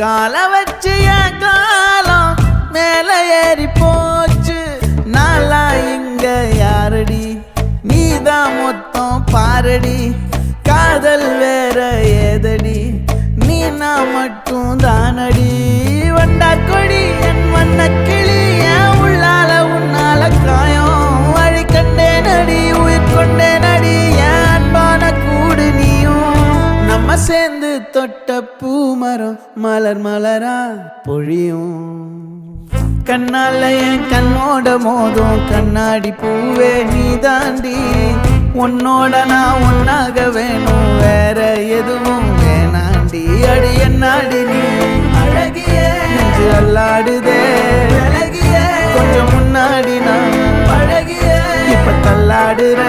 கால வச்சு என் காலம் மேல ஏறி போச்சு. நாளா இங்க யாரடி, நீதான் மொத்தம் பாரடி. காதல் வேற ஏதடி, நீ நான் மட்டும் தானடி. வண்டா கொடி என் வண்ண கிளி, என் உள்ளால உன்னால காயம். வழி கண்டே நடி, உயிர் கொண்டே நடி, என் அன்பான கூடு நீயும். நம்ம சேர்ந்து தொட்ட பூமரம் மலர் மலரா பொழியும். கண்ணால என் கண்ணோட மோதும் கண்ணாடி பூவே நீ தாண்டி. உன்னோட நான் ஒன்னாக வேணும், வேற எதுவும் வேணாண்டி. அடி என்னாடி நீ அழகிய நெஞ்சு அல்லாடுதே அழகிய. கொஞ்சம் முன்னாடி நான் அழகிய இப்ப தள்ளாடுற